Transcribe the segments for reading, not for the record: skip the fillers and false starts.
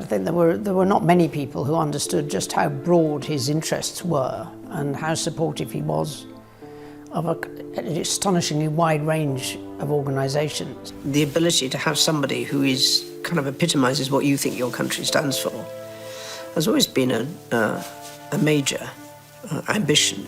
think there were not many people who understood just how broad his interests were and how supportive he was of an astonishingly wide range of organisations. The ability to have somebody who is kind of epitomises what you think your country stands for has always been a major ambition.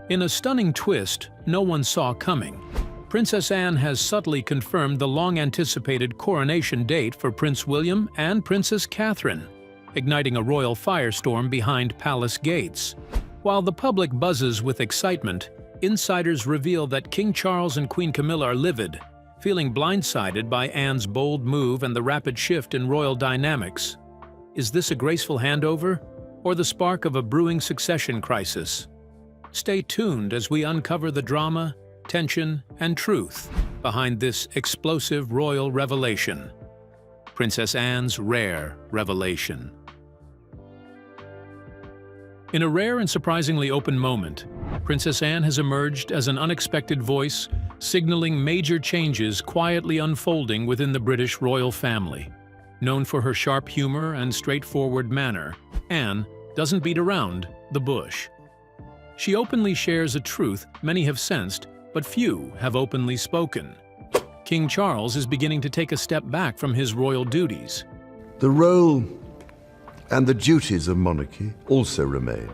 In a stunning twist no one saw coming, Princess Anne has subtly confirmed the long-anticipated coronation date for Prince William and Princess Catherine, igniting a royal firestorm behind palace gates. While the public buzzes with excitement, insiders reveal that King Charles and Queen Camilla are livid, feeling blindsided by Anne's bold move and the rapid shift in royal dynamics. Is this a graceful handover, or the spark of a brewing succession crisis? Stay tuned as we uncover the drama, tension, and truth behind this explosive royal revelation. Princess Anne's rare revelation. In a rare and surprisingly open moment, Princess Anne has emerged as an unexpected voice, signaling major changes quietly unfolding within the British royal family. Known for her sharp humor and straightforward manner, Anne doesn't beat around the bush. She openly shares a truth many have sensed, but few have openly spoken. King Charles is beginning to take a step back from his royal duties. The role and the duties of monarchy also remain,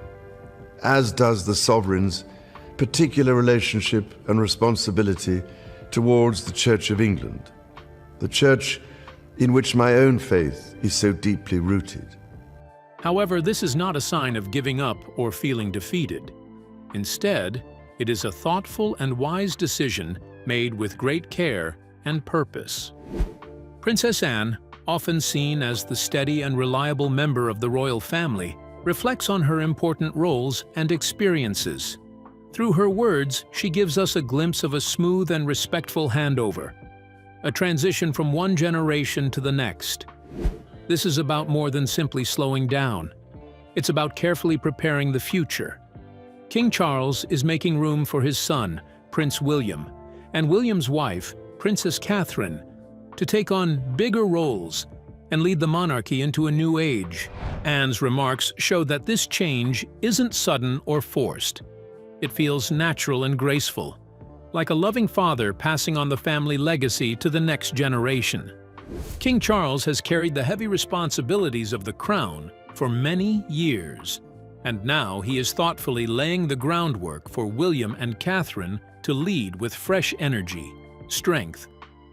as does the sovereign's particular relationship and responsibility towards the Church of England, the church in which my own faith is so deeply rooted. However, this is not a sign of giving up or feeling defeated. Instead, it is a thoughtful and wise decision made with great care and purpose. Princess Anne, often seen as the steady and reliable member of the royal family, reflects on her important roles and experiences. Through her words, she gives us a glimpse of a smooth and respectful handover, a transition from one generation to the next. This is about more than simply slowing down. It's about carefully preparing the future. King Charles is making room for his son, Prince William, and William's wife, Princess Catherine, to take on bigger roles and lead the monarchy into a new age. Anne's remarks show that this change isn't sudden or forced. It feels natural and graceful, like a loving father passing on the family legacy to the next generation. King Charles has carried the heavy responsibilities of the crown for many years, and now he is thoughtfully laying the groundwork for William and Catherine to lead with fresh energy, strength,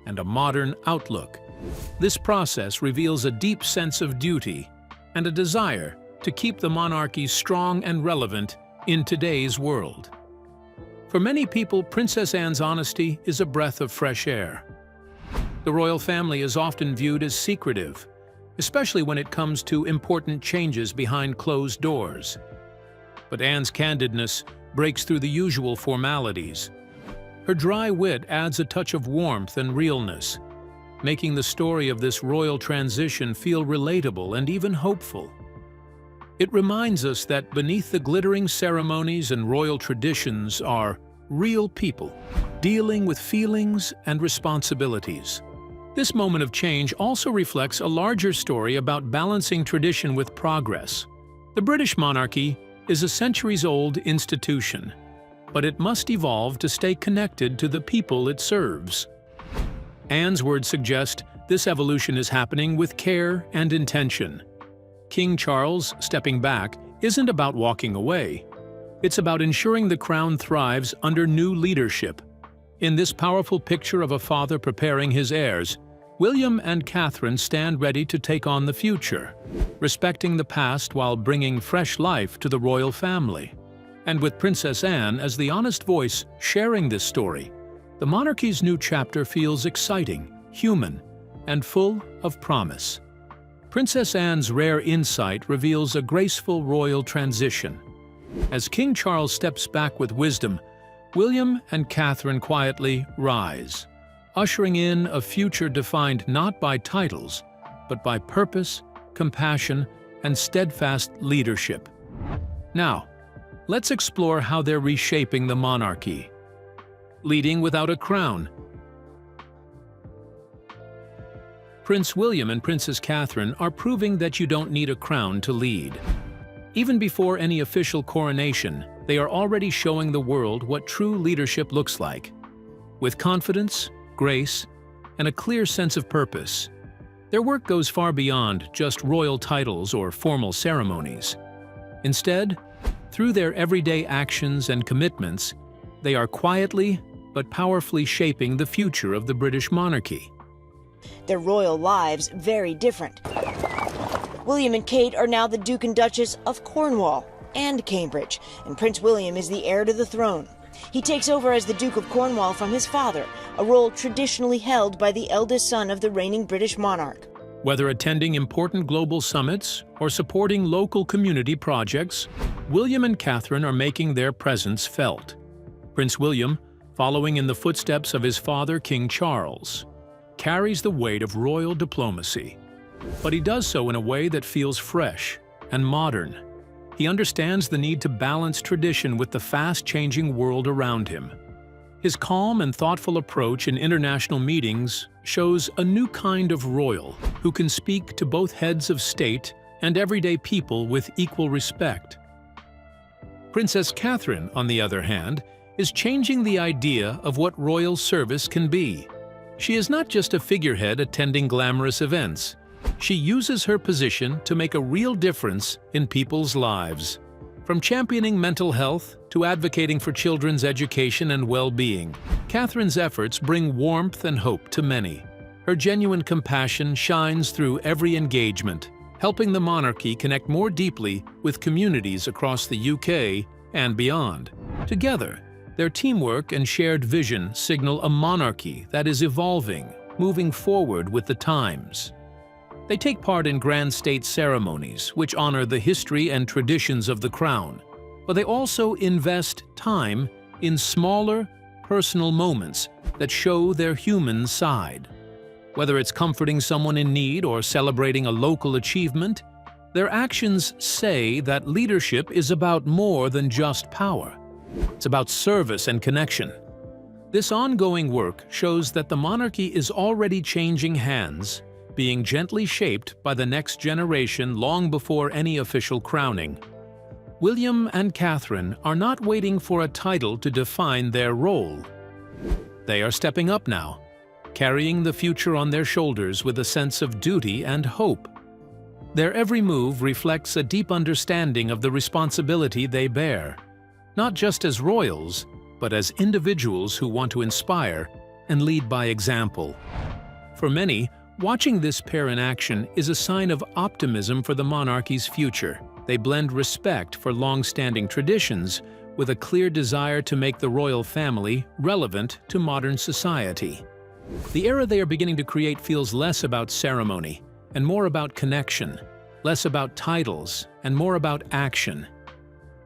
and a modern outlook. This process reveals a deep sense of duty and a desire to keep the monarchy strong and relevant in today's world. For many people, Princess Anne's honesty is a breath of fresh air. The royal family is often viewed as secretive, especially when it comes to important changes behind closed doors. But Anne's candidness breaks through the usual formalities. Her dry wit adds a touch of warmth and realness, making the story of this royal transition feel relatable and even hopeful. It reminds us that beneath the glittering ceremonies and royal traditions are real people, dealing with feelings and responsibilities. This moment of change also reflects a larger story about balancing tradition with progress. The British monarchy is a centuries-old institution, but it must evolve to stay connected to the people it serves. Anne's words suggest this evolution is happening with care and intention. King Charles stepping back isn't about walking away. It's about ensuring the crown thrives under new leadership. In this powerful picture of a father preparing his heirs, William and Catherine stand ready to take on the future, respecting the past while bringing fresh life to the royal family. And with Princess Anne as the honest voice sharing this story, the monarchy's new chapter feels exciting, human, and full of promise. Princess Anne's rare insight reveals a graceful royal transition. As King Charles steps back with wisdom, William and Catherine quietly rise, ushering in a future defined not by titles, but by purpose, compassion, and steadfast leadership. Now, let's explore how they're reshaping the monarchy. Leading without a crown. Prince William and Princess Catherine are proving that you don't need a crown to lead. Even before any official coronation, they are already showing the world what true leadership looks like. With confidence, grace, and a clear sense of purpose. Their work goes far beyond just royal titles or formal ceremonies. Instead, through their everyday actions and commitments, they are quietly but powerfully shaping the future of the British monarchy. Their royal lives very different. William and Kate are now the Duke and Duchess of Cornwall and Cambridge, and Prince William is the heir to the throne. He takes over as the Duke of Cornwall from his father, a role traditionally held by the eldest son of the reigning British monarch. Whether attending important global summits or supporting local community projects, William and Catherine are making their presence felt. Prince William, following in the footsteps of his father King Charles, carries the weight of royal diplomacy. But he does so in a way that feels fresh and modern. He understands the need to balance tradition with the fast-changing world around him. His calm and thoughtful approach in international meetings shows a new kind of royal who can speak to both heads of state and everyday people with equal respect. Princess Catherine, on the other hand, is changing the idea of what royal service can be. She is not just a figurehead attending glamorous events. She uses her position to make a real difference in people's lives. From championing mental health to advocating for children's education and well-being, Catherine's efforts bring warmth and hope to many. Her genuine compassion shines through every engagement, helping the monarchy connect more deeply with communities across the UK and beyond. Together, their teamwork and shared vision signal a monarchy that is evolving, moving forward with the times. They take part in grand state ceremonies, which honor the history and traditions of the crown, but they also invest time in smaller, personal moments that show their human side. Whether it's comforting someone in need or celebrating a local achievement, their actions say that leadership is about more than just power. It's about service and connection. This ongoing work shows that the monarchy is already changing hands, being gently shaped by the next generation long before any official crowning. William and Catherine are not waiting for a title to define their role. They are stepping up now, carrying the future on their shoulders with a sense of duty and hope. Their every move reflects a deep understanding of the responsibility they bear, not just as royals, but as individuals who want to inspire and lead by example. For many, watching this pair in action is a sign of optimism for the monarchy's future. They blend respect for long-standing traditions with a clear desire to make the royal family relevant to modern society. The era they are beginning to create feels less about ceremony and more about connection, less about titles and more about action.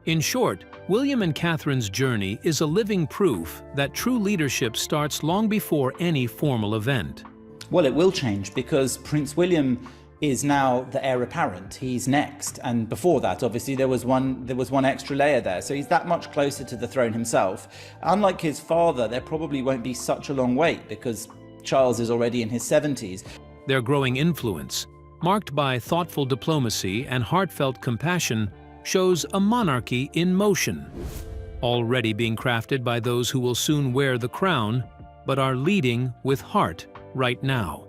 In short, William and Catherine's journey is a living proof that true leadership starts long before any formal event. Well, it will change because Prince William is now the heir apparent. He's next, and before that, obviously, there was one extra layer there. So he's that much closer to the throne himself. Unlike his father, there probably won't be such a long wait because Charles is already in his 70s. Their growing influence, marked by thoughtful diplomacy and heartfelt compassion, shows a monarchy in motion, already being crafted by those who will soon wear the crown, but are leading with heart right now.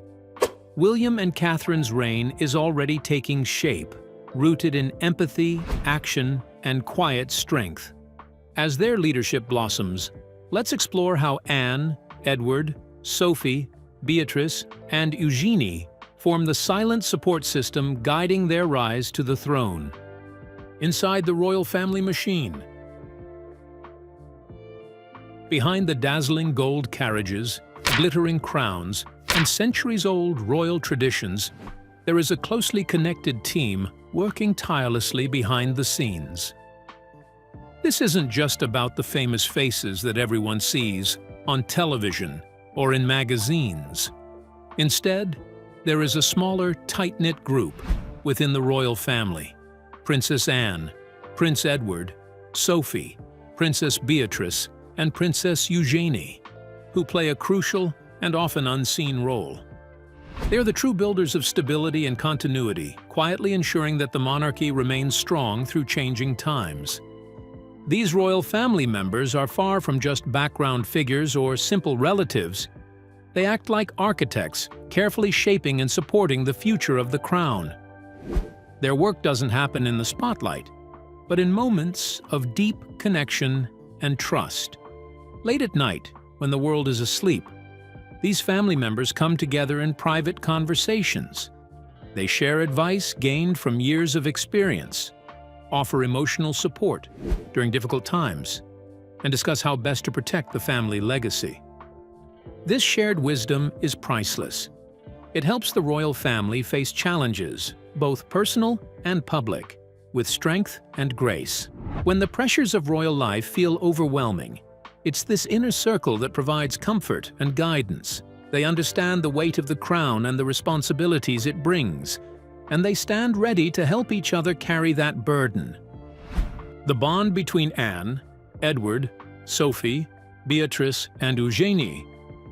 William and Catherine's reign is already taking shape, rooted in empathy, action, and quiet strength. As their leadership blossoms, let's explore how Anne, Edward, Sophie, Beatrice, and Eugenie form the silent support system guiding their rise to the throne. Inside the royal family machine, behind the dazzling gold carriages, glittering crowns, and centuries-old royal traditions, there is a closely connected team working tirelessly behind the scenes. This isn't just about the famous faces that everyone sees on television or in magazines. Instead, there is a smaller, tight-knit group within the royal family: Princess Anne, Prince Edward, Sophie, Princess Beatrice, and Princess Eugenie, who play a crucial and often unseen role. They are the true builders of stability and continuity, quietly ensuring that the monarchy remains strong through changing times. These royal family members are far from just background figures or simple relatives. They act like architects, carefully shaping and supporting the future of the crown. Their work doesn't happen in the spotlight, but in moments of deep connection and trust. Late at night, when the world is asleep, these family members come together in private conversations. They share advice gained from years of experience, offer emotional support during difficult times, and discuss how best to protect the family legacy. This shared wisdom is priceless. It helps the royal family face challenges, both personal and public, with strength and grace. When the pressures of royal life feel overwhelming, it's this inner circle that provides comfort and guidance. They understand the weight of the crown and the responsibilities it brings, and they stand ready to help each other carry that burden. The bond between Anne, Edward, Sophie, Beatrice, and Eugenie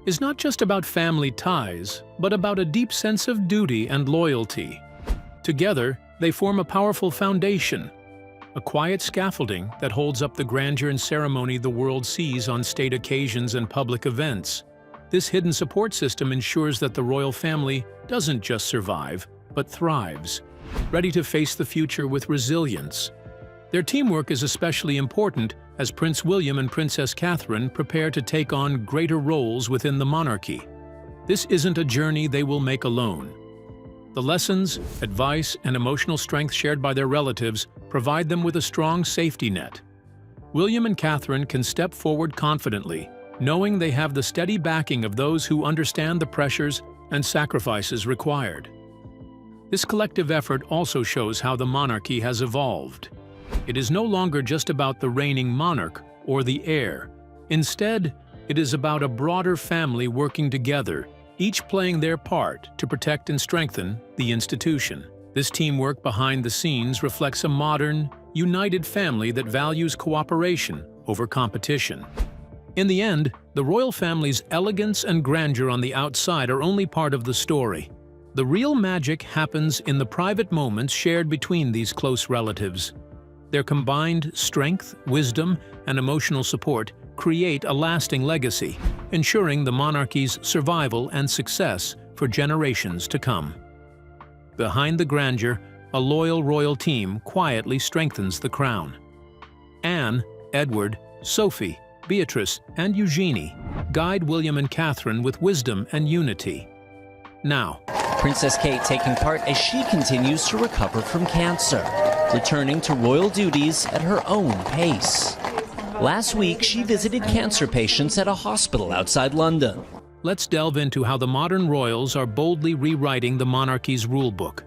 is not just about family ties, but about a deep sense of duty and loyalty. Together, they form a powerful foundation, a quiet scaffolding that holds up the grandeur and ceremony the world sees on state occasions and public events. This hidden support system ensures that the royal family doesn't just survive, but thrives, ready to face the future with resilience. Their teamwork is especially important as Prince William and Princess Catherine prepare to take on greater roles within the monarchy. This isn't a journey they will make alone. The lessons, advice, and emotional strength shared by their relatives provide them with a strong safety net. William and Catherine can step forward confidently, knowing they have the steady backing of those who understand the pressures and sacrifices required. This collective effort also shows how the monarchy has evolved. It is no longer just about the reigning monarch or the heir. Instead, it is about a broader family working together, each playing their part to protect and strengthen the institution. This teamwork behind the scenes reflects a modern, united family that values cooperation over competition. In the end, the royal family's elegance and grandeur on the outside are only part of the story. The real magic happens in the private moments shared between these close relatives. Their combined strength, wisdom, and emotional support create a lasting legacy, ensuring the monarchy's survival and success for generations to come. Behind the grandeur, a loyal royal team quietly strengthens the crown. Anne, Edward, Sophie, Beatrice, and Eugenie guide William and Catherine with wisdom and unity. Now, Princess Kate taking part as she continues to recover from cancer, returning to royal duties at her own pace. Last week, she visited cancer patients at a hospital outside London. let's delve into how the modern royals are boldly rewriting the monarchy's rulebook.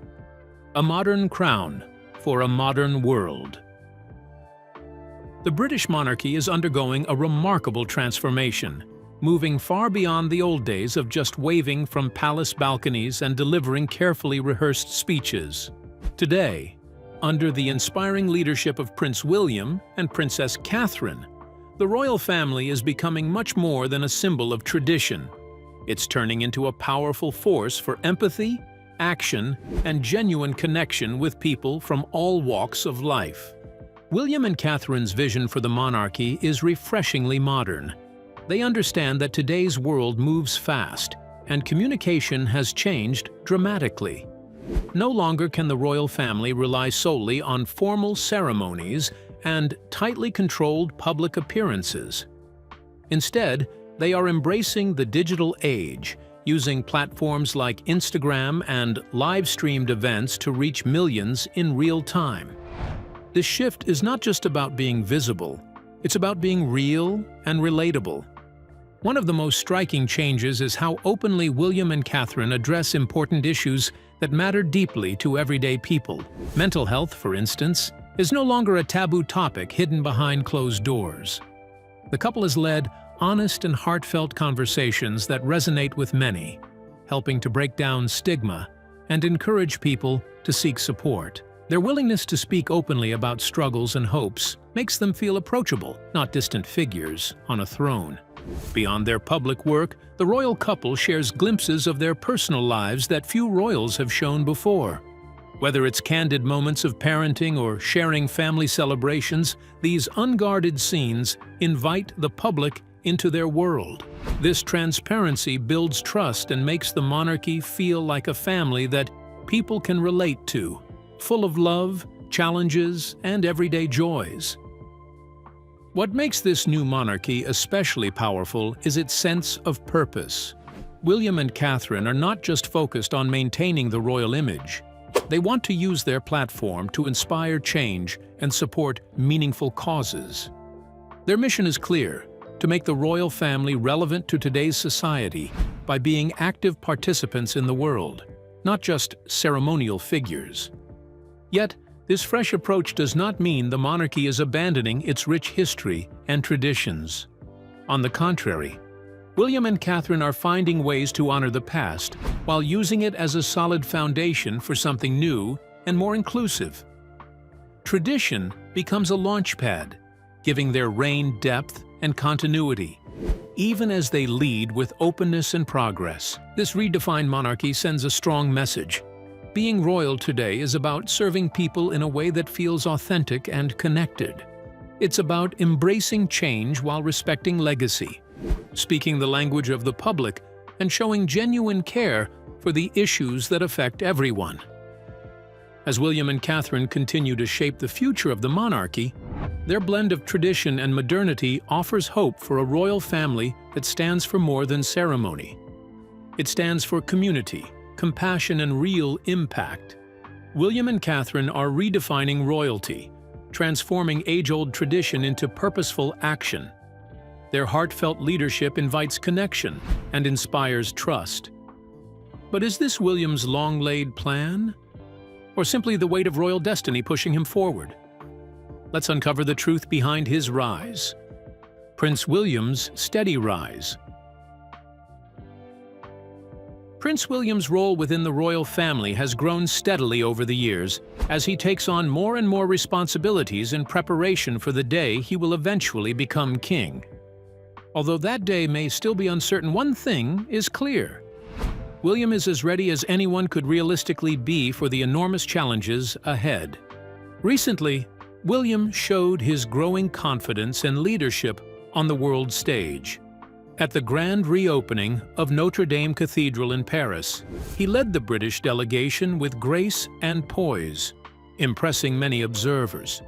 A modern crown for a modern world. The British monarchy is undergoing a remarkable transformation, moving far beyond the old days of just waving from palace balconies and delivering carefully rehearsed speeches. Today, under the inspiring leadership of Prince William and Princess Catherine, the royal family is becoming much more than a symbol of tradition. It's turning into a powerful force for empathy, action, and genuine connection with people from all walks of life. William and Catherine's vision for the monarchy is refreshingly modern. They understand that today's world moves fast, and communication has changed dramatically. No longer can the royal family rely solely on formal ceremonies and tightly controlled public appearances. Instead, they are embracing the digital age, using platforms like Instagram and live-streamed events to reach millions in real time. This shift is not just about being visible, it's about being real and relatable. One of the most striking changes is how openly William and Catherine address important issues that matter deeply to everyday people. Mental health, for instance, is no longer a taboo topic hidden behind closed doors. The couple has led honest and heartfelt conversations that resonate with many, helping to break down stigma and encourage people to seek support. Their willingness to speak openly about struggles and hopes makes them feel approachable, not distant figures on a throne. Beyond their public work, the royal couple shares glimpses of their personal lives that few royals have shown before. Whether it's candid moments of parenting or sharing family celebrations, these unguarded scenes invite the public into their world. This transparency builds trust and makes the monarchy feel like a family that people can relate to, full of love, challenges, and everyday joys. What makes this new monarchy especially powerful is its sense of purpose. William and Catherine are not just focused on maintaining the royal image. They want to use their platform to inspire change and support meaningful causes. Their mission is clear: to make the royal family relevant to today's society by being active participants in the world, not just ceremonial figures. Yet, this fresh approach does not mean the monarchy is abandoning its rich history and traditions. On the contrary, William and Catherine are finding ways to honor the past while using it as a solid foundation for something new and more inclusive. Tradition becomes a launchpad, giving their reign depth and continuity, even as they lead with openness and progress. This redefined monarchy sends a strong message. Being royal today is about serving people in a way that feels authentic and connected. It's about embracing change while respecting legacy, speaking the language of the public, and showing genuine care for the issues that affect everyone. As William and Catherine continue to shape the future of the monarchy, their blend of tradition and modernity offers hope for a royal family that stands for more than ceremony. It stands for community, compassion, and real impact. William and Catherine are redefining royalty, transforming age-old tradition into purposeful action. Their heartfelt leadership invites connection and inspires trust. But is this William's long-laid plan? Or simply the weight of royal destiny pushing him forward? Let's uncover the truth behind his rise. Prince William's steady rise. Prince William's role within the royal family has grown steadily over the years as he takes on more and more responsibilities in preparation for the day he will eventually become king. Although that day may still be uncertain, one thing is clear: William is as ready as anyone could realistically be for the enormous challenges ahead. Recently, William showed his growing confidence and leadership on the world stage. At the grand reopening of Notre Dame Cathedral in Paris, he led the British delegation with grace and poise, impressing many observers.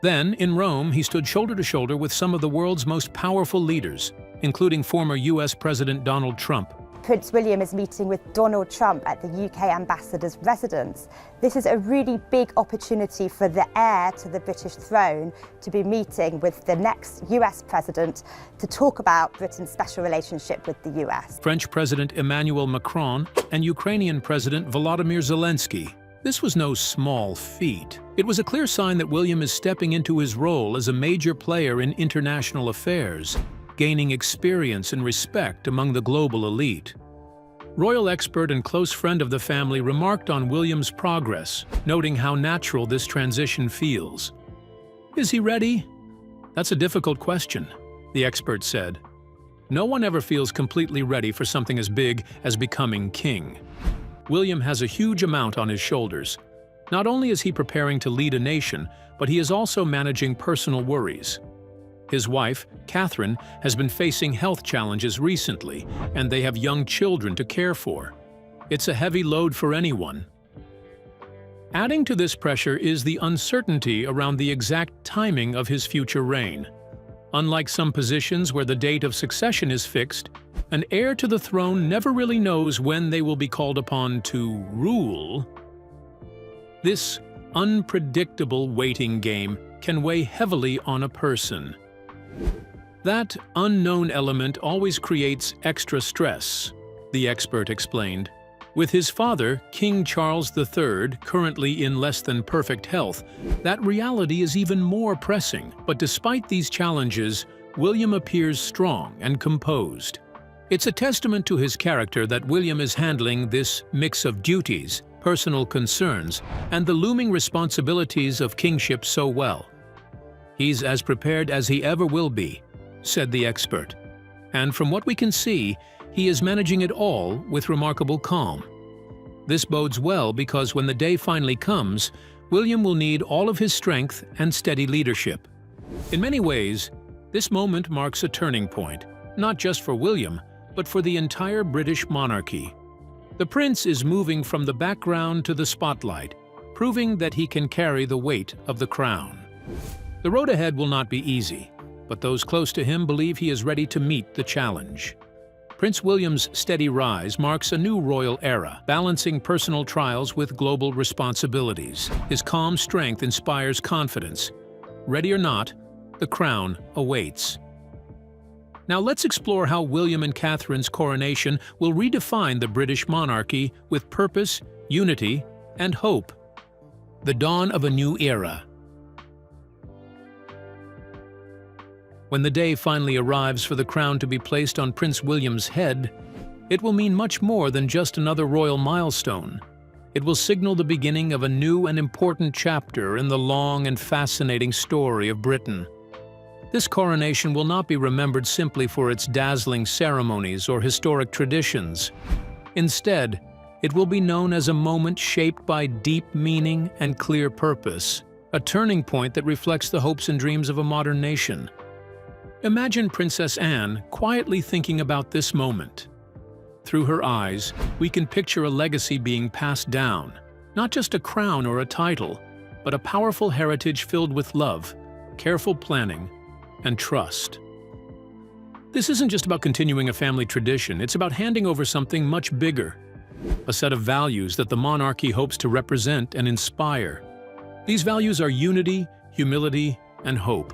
Then, in Rome, he stood shoulder to shoulder with some of the world's most powerful leaders, including former US President Donald Trump. Prince William is meeting with Donald Trump at the UK ambassador's residence. This is a really big opportunity for the heir to the British throne to be meeting with the next US president to talk about Britain's special relationship with the US. French President Emmanuel Macron and Ukrainian President Volodymyr Zelensky. This was no small feat. It was a clear sign that William is stepping into his role as a major player in international affairs, gaining experience and respect among the global elite. Royal expert and close friend of the family remarked on William's progress, noting how natural this transition feels. Is he ready? That's a difficult question, the expert said. No one ever feels completely ready for something as big as becoming king. William has a huge amount on his shoulders. Not only is he preparing to lead a nation, but he is also managing personal worries. His wife, Catherine, has been facing health challenges recently, and they have young children to care for. It's a heavy load for anyone. Adding to this pressure is the uncertainty around the exact timing of his future reign. Unlike some positions where the date of succession is fixed, an heir to the throne never really knows when they will be called upon to rule. This unpredictable waiting game can weigh heavily on a person. That unknown element always creates extra stress, the expert explained. With his father, King Charles III, currently in less than perfect health, that reality is even more pressing. But despite these challenges, William appears strong and composed. It's a testament to his character that William is handling this mix of duties, personal concerns, and the looming responsibilities of kingship so well. He's as prepared as he ever will be, said the expert. And from what we can see, he is managing it all with remarkable calm. This bodes well because when the day finally comes, William will need all of his strength and steady leadership. In many ways, this moment marks a turning point, not just for William, but for the entire British monarchy. The prince is moving from the background to the spotlight, proving that he can carry the weight of the crown. The road ahead will not be easy, but those close to him believe he is ready to meet the challenge. Prince William's steady rise marks a new royal era, balancing personal trials with global responsibilities. His calm strength inspires confidence. Ready or not, the crown awaits. Now let's explore how William and Catherine's coronation will redefine the British monarchy with purpose, unity, and hope. The dawn of a new era. When the day finally arrives for the crown to be placed on Prince William's head, it will mean much more than just another royal milestone. It will signal the beginning of a new and important chapter in the long and fascinating story of Britain. This coronation will not be remembered simply for its dazzling ceremonies or historic traditions. Instead, it will be known as a moment shaped by deep meaning and clear purpose, a turning point that reflects the hopes and dreams of a modern nation. Imagine Princess Anne quietly thinking about this moment. Through her eyes, we can picture a legacy being passed down, not just a crown or a title, but a powerful heritage filled with love, careful planning, and trust. This isn't just about continuing a family tradition, it's about handing over something much bigger, a set of values that the monarchy hopes to represent and inspire. These values are unity, humility, and hope,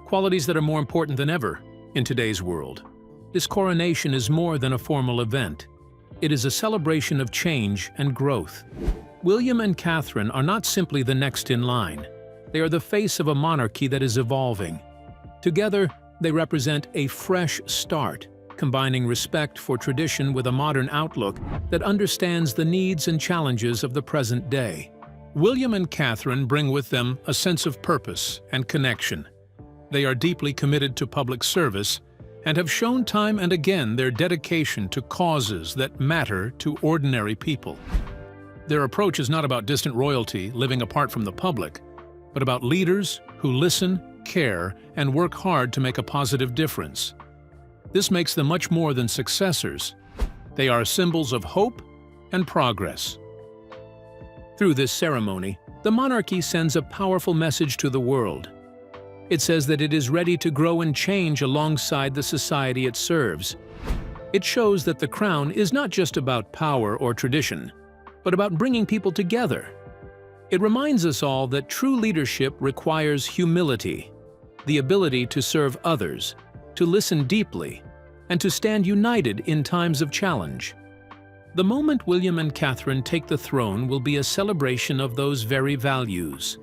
qualities that are more important than ever in today's world. This coronation is more than a formal event. It is a celebration of change and growth. William and Catherine are not simply the next in line. They are the face of a monarchy that is evolving. Together, they represent a fresh start, combining respect for tradition with a modern outlook that understands the needs and challenges of the present day. William and Catherine bring with them a sense of purpose and connection. They are deeply committed to public service and have shown time and again their dedication to causes that matter to ordinary people. Their approach is not about distant royalty living apart from the public, but about leaders who listen, care, and work hard to make a positive difference. This makes them much more than successors. They are symbols of hope and progress. Through this ceremony, the monarchy sends a powerful message to the world. It says that it is ready to grow and change alongside the society it serves. It shows that the crown is not just about power or tradition, but about bringing people together. It reminds us all that true leadership requires humility, the ability to serve others, to listen deeply, and to stand united in times of challenge. The moment William and Catherine take the throne will be a celebration of those very values.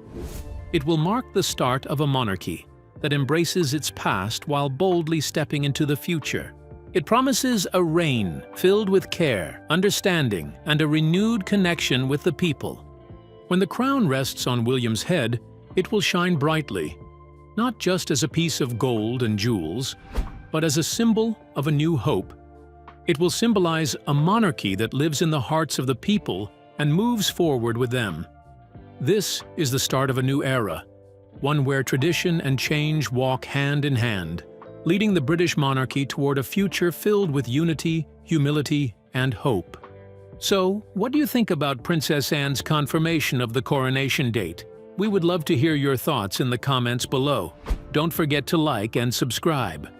It will mark the start of a monarchy that embraces its past while boldly stepping into the future. It promises a reign filled with care, understanding, and a renewed connection with the people. When the crown rests on William's head, it will shine brightly, not just as a piece of gold and jewels, but as a symbol of a new hope. It will symbolize a monarchy that lives in the hearts of the people and moves forward with them. This is the start of a new era, one where tradition and change walk hand in hand, leading the British monarchy toward a future filled with unity, humility, and hope. So, what do you think about Princess Anne's confirmation of the coronation date? We would love to hear your thoughts in the comments below. Don't forget to like and subscribe.